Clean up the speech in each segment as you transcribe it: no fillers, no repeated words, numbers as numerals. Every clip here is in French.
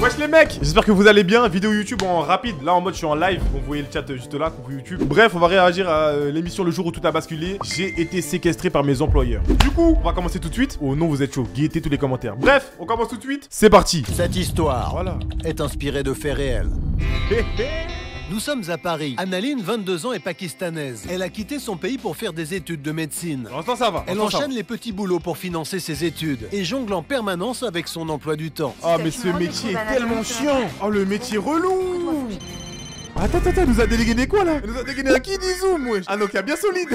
Wesh les mecs, j'espère que vous allez bien. Vidéo YouTube en rapide, là en mode je suis en live. Vous voyez le chat juste là, coucou YouTube. Bref, on va réagir à l'émission Le jour où tout a basculé. J'ai été séquestré par mes employeurs. Du coup, on va commencer tout de suite. Oh non, vous êtes chaud, guettez tous les commentaires. Bref, on commence tout de suite. C'est parti. Cette histoire Voilà. est inspirée de faits réels. Nous sommes à Paris. Annaline, 22 ans, est pakistanaise. Elle a quitté son pays pour faire des études de médecine. Pour l'instant ça va. Elle enchaîne les petits boulots pour financer ses études et jongle en permanence avec son emploi du temps. Oh mais ce métier est tellement chiant. Oh le métier relou. Attends, elle nous a délégué quoi là? Elle nous a délégué un qui dit zoom, wesh. Ah donc il y a bien solide.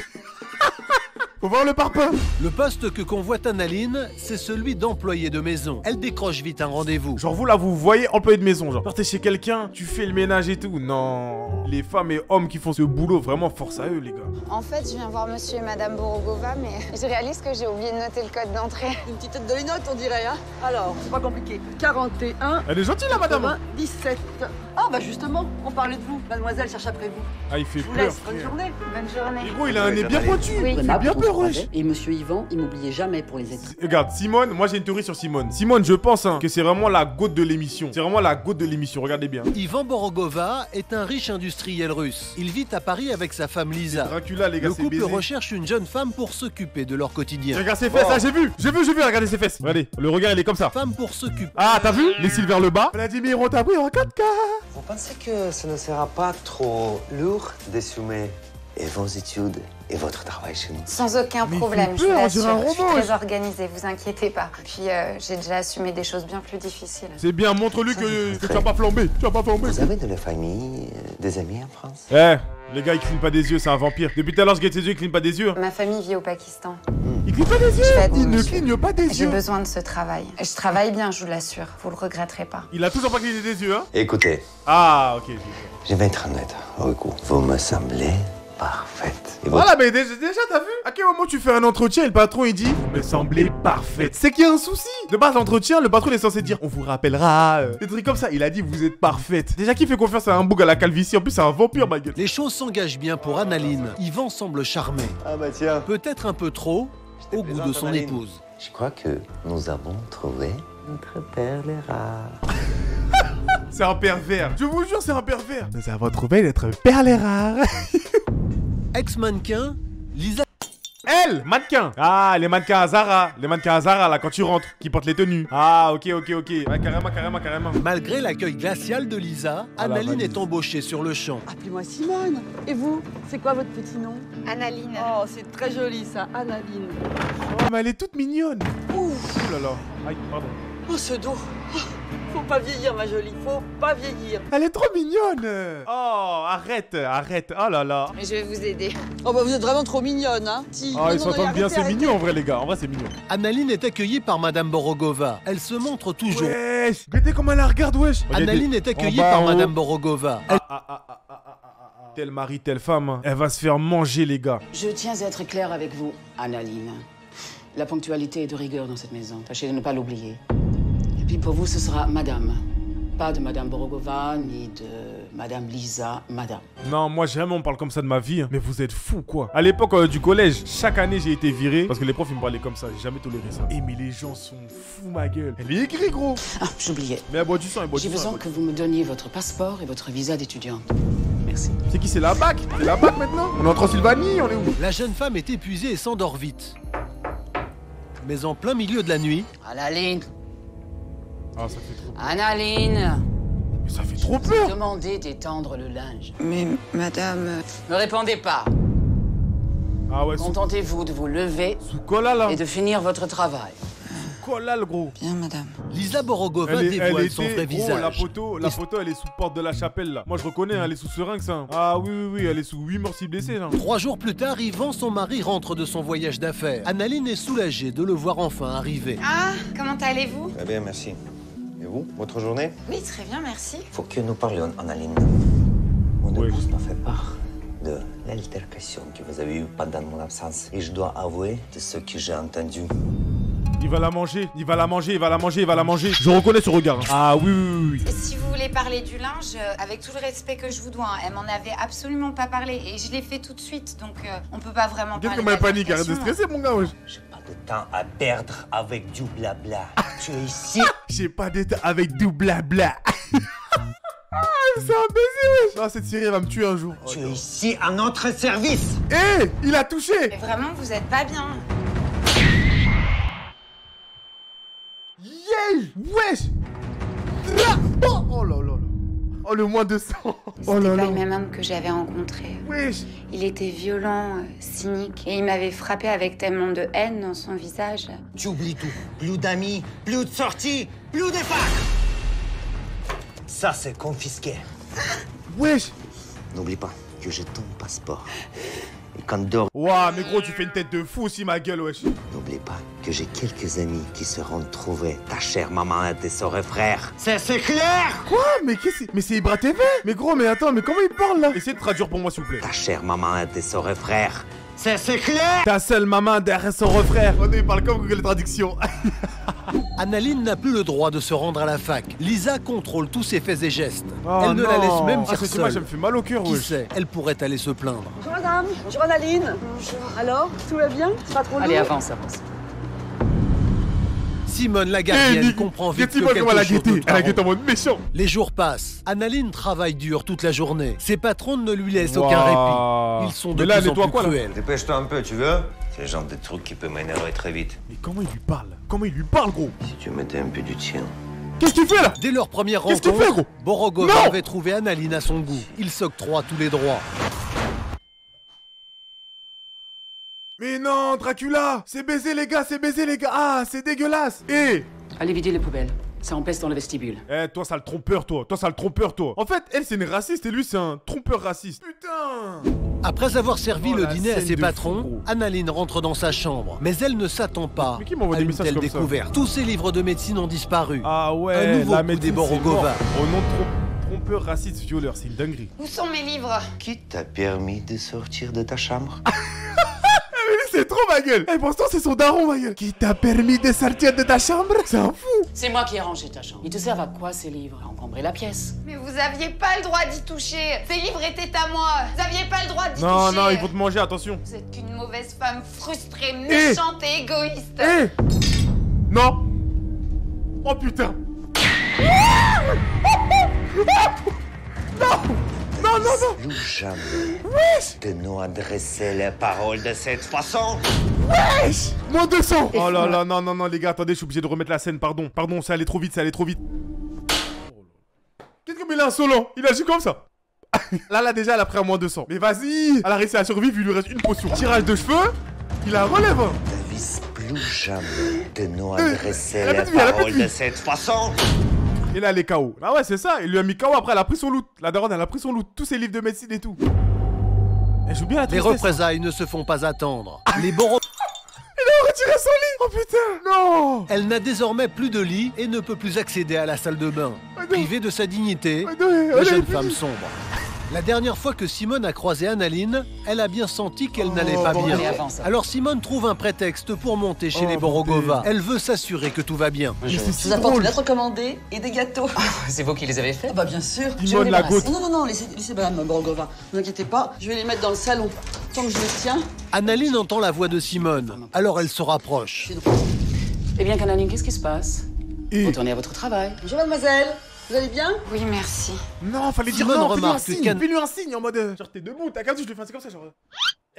Faut voir le parpaing. Le poste que convoite Annaline, c'est celui d'employé de maison. Elle décroche vite un rendez-vous. Genre vous là, vous voyez employé de maison, genre partez chez quelqu'un, tu fais le ménage et tout. Non, les femmes et hommes qui font ce boulot, vraiment force à eux les gars. En fait, je viens voir monsieur et madame Borogova, mais je réalise que j'ai oublié de noter le code d'entrée. Une petite tête de linotte, on dirait, hein. Alors, c'est pas compliqué. 41, Elle est gentille la madame. 17. Ah, bah justement, on parlait de vous. Mademoiselle cherche après vous. Ah il fait Je vous peur. laisse. Bonne journée. Bonne journée. Et gros, il a un nez bien pointu. Oui. Il fait bien peur, wesh. Et monsieur Yvan, il m'oubliait jamais pour les études. Regarde, Simone, moi j'ai une théorie sur Simone. Simone, je pense que c'est vraiment la goutte de l'émission. C'est vraiment la goutte de l'émission, regardez bien. Ivan Borogova est un riche industriel russe. Il vit à Paris avec sa femme Lisa. Dracula, les gars, Le c'est couple baisé. recherche une jeune femme pour s'occuper de leur quotidien. Regarde ses fesses, ah j'ai vu, regardez ses fesses. Regardez, le regard il est comme ça. Femme pour s'occuper. Ah, t'as vu? Les cils vers le bas. Vladimir, on t'a pris en 4K. Vous pensez que ce ne sera pas trop lourd d'assumer et vos études et votre travail chez nous? Sans aucun Mais il problème, fait je vous peur, on dirait un l'assure. Je suis robot, très wesh. organisée, vous inquiétez pas. Puis j'ai déjà assumé des choses bien plus difficiles. C'est bien, montre-lui que tu vas pas flamber. Tu vas pas flamber. Vous avez de la famille, des amis en France? Eh, les gars, il cligne pas des yeux, c'est un vampire. Depuis tout à l'heure, je guette ses yeux, il cligne pas des yeux. Ma famille vit au Pakistan. Il cligne pas des yeux. Je vais être Il ne monsieur. cligne pas des J'ai yeux. besoin de ce travail. Je travaille bien, je vous l'assure. Vous le regretterez pas. Il a toujours pas cligné des yeux, hein? Écoutez, Ah, ok. je vais être honnête avec vous. Vous me semblez parfaite. Et votre Voilà, mais déjà, t'as vu? À quel moment tu fais un entretien et le patron il dit vous me semblez parfaite? C'est qu'il y a un souci. De base, l'entretien, le patron il est censé dire on vous rappellera. Des trucs comme ça. Il a dit vous êtes parfaite. Déjà, qui fait confiance à un bouc à la calvitie? En plus, c'est un vampire, ma gueule. Les choses s'engagent bien pour Annaline. Ivan semble charmé. Ah bah tiens. Peut-être un peu trop te au goût de présente son Annaline. épouse. Je crois que nous avons trouvé notre perle rare. C'est un pervers. Je vous jure, c'est un pervers. Nous avons trouvé notre perle rare. Ex-mannequin, Lisa Elle, mannequin. Ah, les mannequins à Zara. Les mannequins à Zara, là, quand tu rentres, qui portent les tenues. Ah, ok. Ouais, carrément. Malgré l'accueil glacial de Lisa, Ah, la Annaline valise. est embauchée sur le champ. Appelez-moi Simone. Et vous, c'est quoi votre petit nom? Annaline. Oh, c'est très joli ça, Annaline. Oh, mais elle est toute mignonne. Ouf. Oh là là. Aïe, pardon. Oh, ce dos. Oh, faut pas vieillir, ma jolie. Faut pas vieillir. Elle est trop mignonne. Oh, arrête. Oh là là. Mais je vais vous aider. Oh, bah vous êtes vraiment trop mignonne, hein. Si. Ah, Non, ils non, s'entendent non, bien, arrêtez, c'est arrêtez. mignon en vrai, les gars. En vrai, c'est mignon. Annaline est accueillie par Madame Borogova. Elle se montre toujours. Wesh. Regardez comment elle la regarde, wesh. Annaline est accueillie En bas, par en haut. Madame Borogova. Elle- Tel mari, telle femme. Hein. Elle va se faire manger, les gars. Je tiens à être clair avec vous, Annaline. La ponctualité est de rigueur dans cette maison. Tâchez de ne pas l'oublier. Et puis pour vous, ce sera Madame. Pas de Madame Borogova, ni de Madame Lisa, Madame. Non, moi jamais on parle comme ça de ma vie. Hein. Mais vous êtes fous, quoi. À l'époque du collège, chaque année j'ai été viré parce que les profs ils me parlaient comme ça. J'ai jamais toléré ça. Et mais les gens sont fous, ma gueule. Elle est aigrie, gros. Ah, j'oubliais. Mais elle boit du sang, elle boit J'ai du sang. besoin que vous me donniez votre passeport et votre visa d'étudiante. Merci. C'est qui? C'est la BAC? C'est la BAC maintenant? On est en Transylvanie, on est où? La jeune femme est épuisée et s'endort vite. Mais en plein milieu de la nuit, Annaline, Ah, ça fait trop. Annaline, Mais ça fait trop peur. demandez d'étendre le linge. Mais madame... Ne répondez pas. Ah ouais, sous Contentez-vous de vous lever cola là. et de finir votre travail. Cola le gros. Bien, madame. Lisa Borogova Elle dévoile son vrai gros, visage. la photo, elle est sous porte de la chapelle là. Moi je reconnais, hein, elle est sous seringue ça. Ah oui, elle est sous 8 morts 6 blessés là. 3 jours plus tard, Yvan, son mari, rentre de son voyage d'affaires. Annaline est soulagée de le voir enfin arriver. Ah, comment allez-vous? Très bien, merci. Et vous, votre journée? Oui, très bien, merci. Faut que nous parlions, Annaline. Mon Oui. épouse m'a fait part de l'altercation que vous avez eue pendant mon absence. Et je dois avouer de ce que j'ai entendu. Il va la manger, il va la manger, il va la manger, il va la manger. Je reconnais ce regard. Hein. Ah oui, oui, oui. Si vous voulez parler du linge, avec tout le respect que je vous dois, elle m'en avait absolument pas parlé et je l'ai fait tout de suite, donc on peut pas vraiment Qu'est-ce parler que ma panique? Arrête de stresser, mon gars, wesh. J'ai pas de temps à perdre avec du blabla. Tu es ici. J'ai pas d'état avec du blabla. C'est un baiser, wesh. Non, cette série, elle va me tuer un jour. Tu es ici à notre service. Eh, il a touché. Mais vraiment, vous êtes pas bien. Yeah, wesh. Oh là là là. Oh, le moins de sang. Oh C'était là pas là. le même homme que j'avais rencontré. Wesh. Il était violent, cynique, et il m'avait frappé avec tellement de haine dans son visage. Tu oublies tout. Plus d'amis, plus de sorties, plus de facs. Ça, c'est confisqué. Wesh. N'oublie pas que j'ai ton passeport. Et quand dehors, Ouah, mais gros, tu fais une tête de fou aussi, ma gueule, wesh. n'oublie pas que j'ai quelques amis qui seront trouvés. Ta chère maman et tes sœurs et frères. C'est clair? Quoi? Mais qu'est-ce que mais c'est Ibra TV? Mais gros, mais attends, mais comment il parle là? Essayez de traduire pour moi, s'il vous plaît. Ta chère maman et tes sœurs et frères. C'est clair? Ta seule maman derrière son refrain. Oh non, il parle comme Google Traduction. Annaline n'a plus le droit de se rendre à la fac. Lisa contrôle tous ses faits et gestes. Oh Elle ne la non. laisse même Ah, dire cette image, elle seule. me fait mal au cœur, Qui wesh. sait, elle pourrait aller se plaindre. Bonjour madame. Bonjour Analine. Bonjour. Alors, tout va bien? C'est pas trop lourd? Allez, avance, avance. Simone, la Eh, gardienne, Nick, comprend vite que Dis-moi quelque comment elle a chose guetté. ne Elle a va guetté pas. en mode méchant. Les jours passent. Annaline travaille dur toute la journée. Ses patrons ne lui laissent Waouh. aucun répit. Ils sont de Mais là, plus en nettoie plus quoi, là? cruels. Dépêche-toi un peu, tu veux? C'est le genre de truc qui peut m'énerver très vite. Mais comment il lui parle? Comment il lui parle, gros? Si tu mettais un peu du tien. Qu'est-ce qu'il fait là? Dès leur première Qu'est-ce qu'il rencontre, fait, gros? Borogova Non. avait trouvé Annaline à son goût. Ils s'octroient tous les droits. Mais non, Dracula! C'est baiser, les gars, c'est baiser, les gars! Ah, c'est dégueulasse! Eh! Allez vider les poubelles. Ça empeste dans le vestibule. Eh, toi, sale trompeur, toi! Toi, sale trompeur, toi! En fait, elle, c'est une raciste et lui, c'est un trompeur raciste. Putain! Après avoir servi Oh, le la dîner à scène ses de patrons, fou, gros. Annaline rentre dans sa chambre. Mais elle ne s'attend pas Mais qui m'envoie à des une messages telle comme ça? découverte. Tous ses livres de médecine ont disparu. Ah ouais, Un nouveau la coup médecine, des Borogova. c'est mort. Au nom de trompeur, raciste, violeur, c'est une dinguerie. Où sont mes livres? Qui t'a permis de sortir de ta chambre? C'est trop, ma gueule! Eh, pourtant, c'est son daron, ma gueule! Qui t'a permis de sortir de ta chambre? C'est un fou! C'est moi qui ai rangé ta chambre. Ils te servent à quoi ces livres? À encombrer la pièce. Mais vous aviez pas le droit d'y toucher. Ces livres étaient à moi. Vous aviez pas le droit d'y Non, toucher. non, ils vont te manger, attention! Vous êtes qu'une mauvaise femme frustrée, méchante et égoïste. Eh! Non! Oh putain! Non, non, non! Plus jamais de nous adresser les paroles de cette façon. Wesh! Moins 200! Oh là là, non, non, non, les gars, attendez, je suis obligé de remettre la scène, pardon. Pardon, ça allait trop vite, ça allait trop vite. Qu'est-ce que mais il est insolent? Il agit comme ça. Là, déjà, elle a pris un moins 200. Mais vas-y! Elle a réussi à survivre, il lui reste une potion. Tirage de cheveux, il la relève. Ne vise plus jamais de nous adresser elle a les plus de vie, elle a plus de paroles vie. de cette façon. Et là, elle est KO. Ah ouais, c'est ça. Il lui a mis KO, après, elle a pris son loot. La daronne, elle a pris son loot. Tous ses livres de médecine et tout. Elle joue bien la Les tristesse. représailles ne se font pas attendre. Les Borogova. Il a retiré son lit. Oh putain, non! Elle n'a désormais plus de lit et ne peut plus accéder à la salle de bain. non. Privée de sa dignité, non, la elle jeune est femme sombre. La dernière fois que Simone a croisé Annaline, elle a bien senti qu'elle n'allait pas bon, bien. allez, avance. Alors Simone trouve un prétexte pour monter chez Oh, les Borogova. bordel. Elle veut s'assurer que tout va bien. Mais c'est Je si vous apporte drôle. une lettre commandée et des gâteaux. C'est vous qui les avez faits? Ah bah bien sûr. Simone la goutte. Non, non, non, laissez madame Borgova. Ne vous inquiétez pas, je vais les mettre dans le salon. Tant que je le tiens. Annaline entend la voix de Simone. Alors elle se rapproche. Eh bien, Canaline, qu'est-ce qui se passe? Et... Retournez à votre travail. Bonjour mademoiselle, vous allez bien? Oui, merci. Non, fallait dire Simone non, fais-lui un remarque que signe. Can- Fais-lui un signe en mode. Genre, t'es debout, t'as qu'à dire, je le fais, c'est comme ça, genre.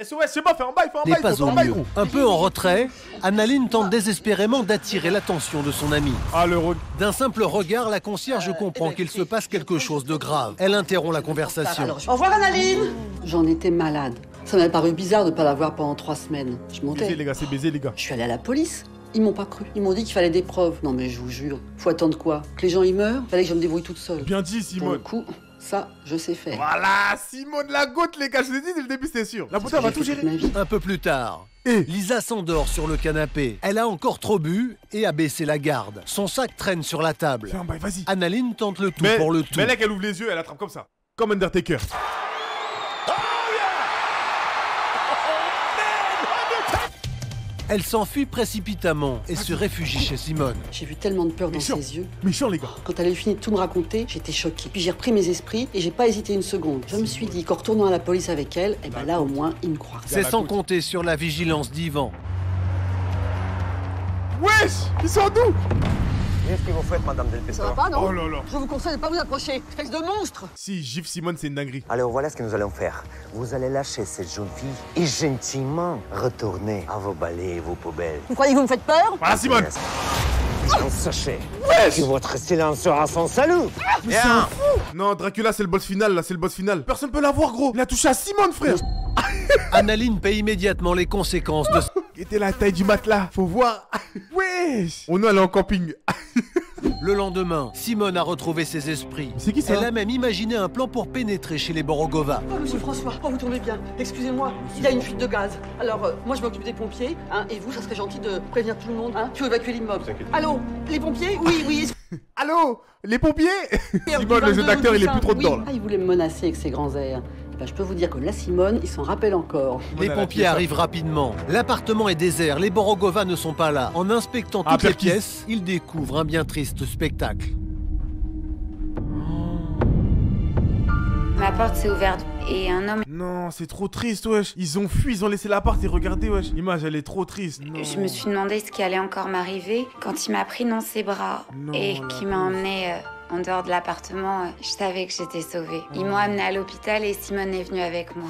SOS, je sais pas, fais un bail, N'est faut pas faire au un bail, mieux. gros. Un peu en retrait, Annaline tente désespérément d'attirer l'attention de son amie. Ah, le regard. D'un simple regard, la concierge comprend qu'il se passe quelque chose de grave. Elle interrompt la conversation. Au revoir Annaline. J'en étais malade. Ça m'a paru bizarre de ne pas la voir pendant 3 semaines. Je Baiser, montais. les gars, c'est baiser, les gars. Je suis allée à la police. Ils m'ont pas cru. Ils m'ont dit qu'il fallait des preuves. Non mais je vous jure. Faut attendre quoi? Que les gens y meurent? Fallait que je me débrouille toute seule. Bien dit, Pour le Simone. coup, ça, je sais faire. Voilà, Simone la goutte, les gars, je l'ai dit dès le début, c'était sûr. La putain, va tout J'ai fait gérer. toute ma vie. Un peu plus tard, Eh. Lisa s'endort sur le canapé. Elle a encore trop bu et a baissé la garde. Son sac traîne sur la table. Fais un bail, vas-y. Annaline tente le tout Mais, pour le tout. mais là, qu'elle ouvre les yeux, elle attrape comme ça. Comme Undertaker. Elle s'enfuit précipitamment et se réfugie chez Simone. J'ai vu tellement de peur dans Méchant. ses yeux. Méchant, les gars. Quand elle a fini de tout me raconter, j'étais choquée. Puis j'ai repris mes esprits et j'ai pas hésité une seconde. Je me suis dit qu'en retournant à la police avec elle, eh ben là au moins, il me croira. C'est sans compter sur la vigilance d'Ivan. Wesh, ils sont d'où? Qu'est-ce que vous faites, Madame Del Ça va Pestor? pas, non? Oh là là. Je vous conseille de pas vous approcher, espèce de monstre! Si gifle Simone, c'est une dinguerie. Alors voilà ce que nous allons faire. Vous allez lâcher cette jeune fille et gentiment retourner à vos balais et vos poubelles. Vous croyez que vous me faites peur? Voilà Simone. Sachez que votre silence sera sans salut. Bien. Non, Dracula, c'est le boss final, là, c'est le boss final. Personne peut l'avoir, gros. Il a touché à Simone, frère. Annaline paie immédiatement les conséquences de... Qui était la taille du matelas. Faut voir. Wesh. On est allé en camping. Le lendemain, Simone a retrouvé ses esprits. C'est qui ça? Elle a même imaginé un plan pour pénétrer chez les Borogova. Oh, monsieur François, oh, vous tombez bien. Excusez-moi, il y a une fuite de gaz. Alors, moi, je m'occupe des pompiers, hein, et vous, ça serait gentil de prévenir tout le monde, hein. Tu veux évacuer l'immeuble. Allô, les pompiers? Oui, oui. Allô, les pompiers? Simone, le jeu d'acteur, il est plus trop dedans, là. Ah, il voulait me menacer avec ses grands airs. Eh ben, je peux vous dire que la Simone, il s'en rappelle encore. Les pompiers arrivent rapidement. L'appartement est désert, les Borogova ne sont pas là. En inspectant toutes les perquis. pièces, ils découvrent un bien triste spectacle. Ma porte s'est ouverte et un homme. Non, c'est trop triste, wesh. Ils ont fui, ils ont laissé l'appart et regardez, wesh. L'image, elle est trop triste. Non. Je me suis demandé ce qui allait encore m'arriver quand il m'a pris dans ses bras Non, et la qui m'a pauvre. emmené en dehors de l'appartement. Je savais que j'étais sauvée. Ils m'ont amenée à l'hôpital et Simone est venue avec moi.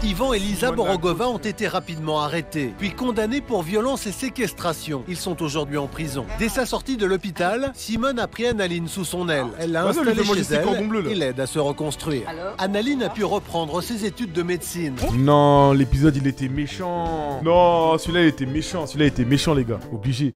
Ivan et Lisa Simone Borogova ont été rapidement arrêtés, puis condamnés pour violence et séquestration. Ils sont aujourd'hui en prison. Dès sa sortie de l'hôpital, Simone a pris Annaline sous son aile. Elle l'a Vas-y, installée lui, fais-moi chez juste ces cordons bleus, elle là. et l'aide à se reconstruire. Alors Annaline a pu reprendre ses études de médecine. Non, l'épisode, il était méchant. Non, celui-là, il était méchant. Celui-là, il était méchant, les gars. Obligé.